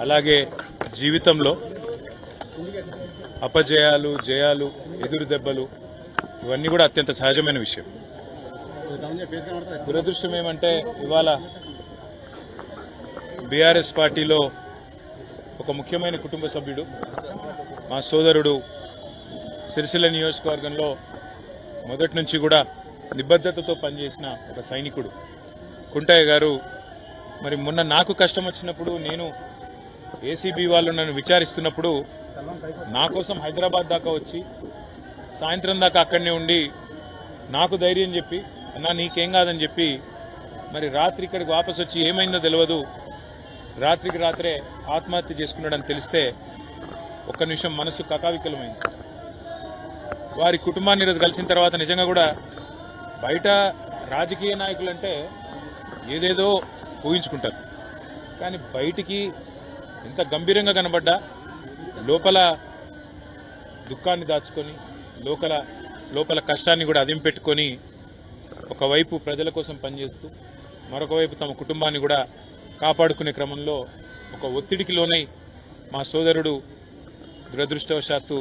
అలాగే జీవితంలో అపజయాలు జయాలు ఎదురు దెబ్బలు ఇవన్నీ కూడా అత్యంత సహజమైన విషయం. దురదృష్టం ఏమంటే ఇవాళ బీఆర్ఎస్ పార్టీలో ఒక ముఖ్యమైన కుటుంబ సభ్యుడు, మా సోదరుడు, సిరిసిల్ల నియోజకవర్గంలో మొదటి నుంచి కూడా నిబద్ధతతో పనిచేసిన ఒక సైనికుడు కుంటయ్య గారు మరి మొన్న నాకు కష్టం వచ్చినప్పుడు, నేను ఏసీబీ వాళ్ళు నన్ను విచారిస్తున్నప్పుడు నా కోసం హైదరాబాద్ దాకా వచ్చి సాయంత్రం దాకా అక్కడనే ఉండి నాకు ధైర్యం చెప్పి, అన్నా నీకేం కాదని చెప్పి మరి రాత్రి ఇక్కడికి వాపసు వచ్చి ఏమైందో తెలియదు, రాత్రికి రాత్రే ఆత్మహత్య చేసుకున్నాడని తెలిస్తే ఒక్క నిమిషం మనసు కకావికలమైంది. వారి కుటుంబాన్ని ఈరోజు కలిసిన తర్వాత నిజంగా కూడా బయట రాజకీయ నాయకులంటే ఏదేదో ఊహించుకుంటారు, కానీ బయటికి ఎంత గంభీరంగా కనబడ్డా లోపల దుఃఖాన్ని దాచుకొని లోపల కష్టాన్ని కూడా అదిం పెట్టుకొని ఒకవైపు ప్రజల కోసం పనిచేస్తూ మరొక వైపు తమ కుటుంబాన్ని కూడా కాపాడుకునే క్రమంలో ఒక ఒత్తిడికి లోనై మా సోదరుడు దురదృష్టవశాత్తు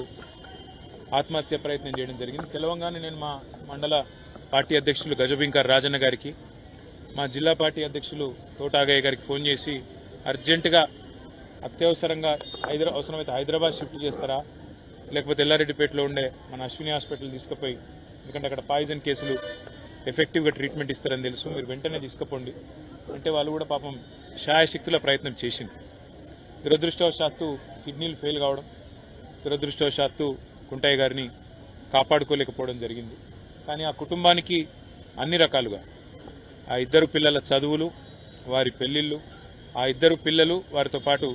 ఆత్మహత్య ప్రయత్నం చేయడం జరిగింది. తెలవంగానే నేను మా మండల పార్టీ అధ్యక్షులు గజబింకర్ రాజన్న గారికి, మా జిల్లా పార్టీ అధ్యక్షులు తోటాగయ్య గారికి ఫోన్ చేసి అర్జెంటుగా అత్యవసరంగా అవసరమైతే హైదరాబాద్ షిఫ్ట్ చేస్తారా, లేకపోతే ఎల్లారెడ్డిపేటలో ఉండే మన అశ్విని హాస్పిటల్ తీసుకుపోయి, ఎందుకంటే అక్కడ పాయిజన్ కేసులు ఎఫెక్టివ్గా ట్రీట్మెంట్ ఇస్తారని తెలుసు, మీరు వెంటనే తీసుకుపోండి అంటే వాళ్ళు కూడా పాపం శాయశక్తుల ప్రయత్నం చేసింది. దురదృష్టవశాత్తు కిడ్నీలు ఫెయిల్ కావడం, దురదృష్టవశాత్తు కుంటయ్య గారిని కాపాడుకోలేకపోవడం జరిగింది. కానీ ఆ కుటుంబానికి అన్ని రకాలుగా ఆ ఇద్దరు పిల్లల చదువులు, వారి పెళ్లిళ్ళు, ఆ ఇద్దరు పిల్లలు, వారితో పాటు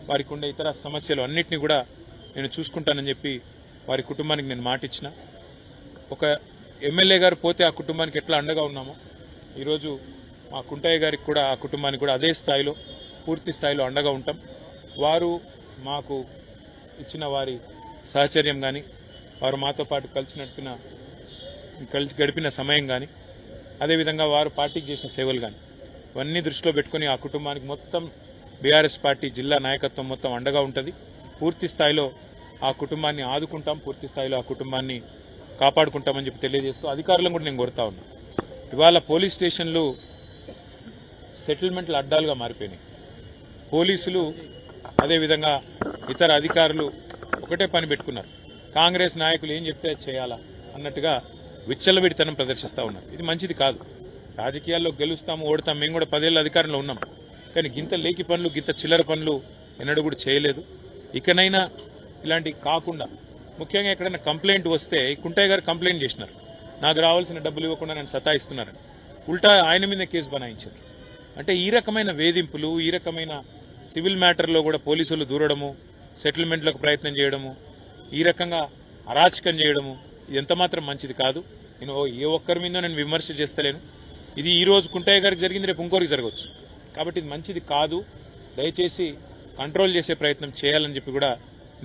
వారికి ఉండే ఇతర సమస్యలు అన్నింటినీ కూడా నేను చూసుకుంటానని చెప్పి వారి కుటుంబానికి నేను మాట ఇచ్చిన. ఒక ఎమ్మెల్యే గారు పోతే ఆ కుటుంబానికి ఎట్లా అండగా ఉన్నామో ఈరోజు మా కుంటయ్య గారికి కూడా ఆ కుటుంబానికి కూడా అదే స్థాయిలో పూర్తి స్థాయిలో అండగా ఉంటాం. వారు మాకు ఇచ్చిన వారి సహచర్యం కానీ, వారు మాతో పాటు కలిసి గడిపిన సమయం కానీ, అదేవిధంగా వారు పార్టీకి చేసిన సేవలు కానీ ఇవన్నీ దృష్టిలో పెట్టుకుని ఆ కుటుంబానికి మొత్తం బీఆర్ఎస్ పార్టీ జిల్లా నాయకత్వం మొత్తం అండగా ఉంటుంది. పూర్తి స్థాయిలో ఆ కుటుంబాన్ని ఆదుకుంటాం, పూర్తి స్థాయిలో ఆ కుటుంబాన్ని కాపాడుకుంటామని చెప్పి తెలియజేస్తూ అధికారులను కూడా నేను కోరుతా ఉన్నా. ఇవాళ పోలీస్ స్టేషన్లు సెటిల్మెంట్ల అడ్డాలుగా మారిపోయినాయి. పోలీసులు అదేవిధంగా ఇతర అధికారులు ఒకటే పని పెట్టుకున్నారు, కాంగ్రెస్ నాయకులు ఏం చెప్తే చేయాలా అన్నట్టుగా విచ్చలవిడితనం ప్రదర్శిస్తూ ఉన్నారు. ఇది మంచిది కాదు. రాజకీయాల్లో గెలుస్తాము ఓడతాం, మేము కూడా 10 ఏళ్ల అధికారంలో ఉన్నాం, కానీ గింత లేకి పనులు గింత చిల్లర పనులు ఎన్నడూ కూడా చేయలేదు. ఇకనైనా ఇలాంటివి కాకుండా, ముఖ్యంగా ఎక్కడైనా కంప్లైంట్ వస్తే కుంటయ్య గారు కంప్లైంట్ చేసినారు, నాకు రావాల్సిన డబ్బులు ఇవ్వకుండా నేను సతాయిస్తున్నారని, ఉల్టా ఆయన మీద కేసు బనాయించారు. అంటే ఈ రకమైన వేధింపులు, ఈ రకమైన సివిల్ మ్యాటర్లో కూడా పోలీసులు దూరడము, సెటిల్మెంట్లకు ప్రయత్నం చేయడము, ఈ రకంగా అరాచకం చేయడము ఇది ఎంతమాత్రం మంచిది కాదు. నేను ఏ ఒక్కరి మీద నేను విమర్శ చేస్తలేను. ఇది ఈ రోజు కుంటయ్య గారికి జరిగింది, రేపు ఇంకోరికి జరగవచ్చు. కాబట్టి ఇది మంచిది కాదు. దయచేసి కంట్రోల్ చేసే ప్రయత్నం చేయాలని చెప్పి కూడా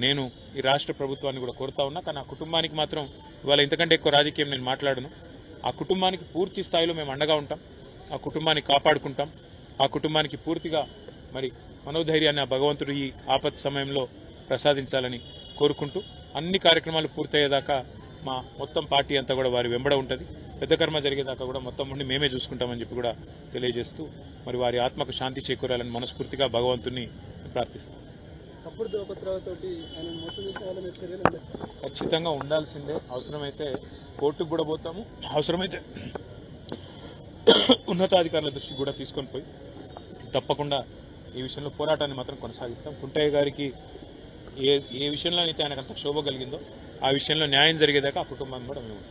నేను ఈ రాష్ట్ర ప్రభుత్వాన్ని కూడా కోరుతా ఉన్నా. కానీ ఆ కుటుంబానికి మాత్రం ఇవాళ ఇంతకంటే ఎక్కువ రాజకీయం నేను మాట్లాడను. ఆ కుటుంబానికి పూర్తి స్థాయిలో మేము అండగా ఉంటాం, ఆ కుటుంబాన్ని కాపాడుకుంటాం, ఆ కుటుంబానికి పూర్తిగా మరి మనోధైర్యాన్ని ఆ భగవంతుడు ఈ ఆపత్ సమయంలో ప్రసాదించాలని కోరుకుంటూ అన్ని కార్యక్రమాలు పూర్తయ్యేదాకా మా మొత్తం పార్టీ అంతా కూడా వారి వెంబడ ఉంటుంది. పెద్ద కర్మ జరిగేదాకా కూడా మొత్తం ఉండి మేమే చూసుకుంటామని చెప్పి కూడా తెలియజేస్తూ మరి వారి ఆత్మకు శాంతి చేకూరాలని మనస్ఫూర్తిగా భగవంతుని ప్రార్థిస్తాం. ఖచ్చితంగా ఉండాల్సిందే. అవసరమైతే కోర్టుకు కూడా పోతాము, అవసరమైతే ఉన్నతాధికారుల దృష్టికి కూడా తీసుకొని పోయి తప్పకుండా ఈ విషయంలో పోరాటాన్ని మాత్రం కొనసాగిస్తాం. కుంటయ్య గారికి ఏ విషయంలో అయితే ఆయనకు అంత క్షోభ కలిగిందో ఆ విషయంలో న్యాయం జరిగేదాకా ఆ కుటుంబాన్ని కూడా మేము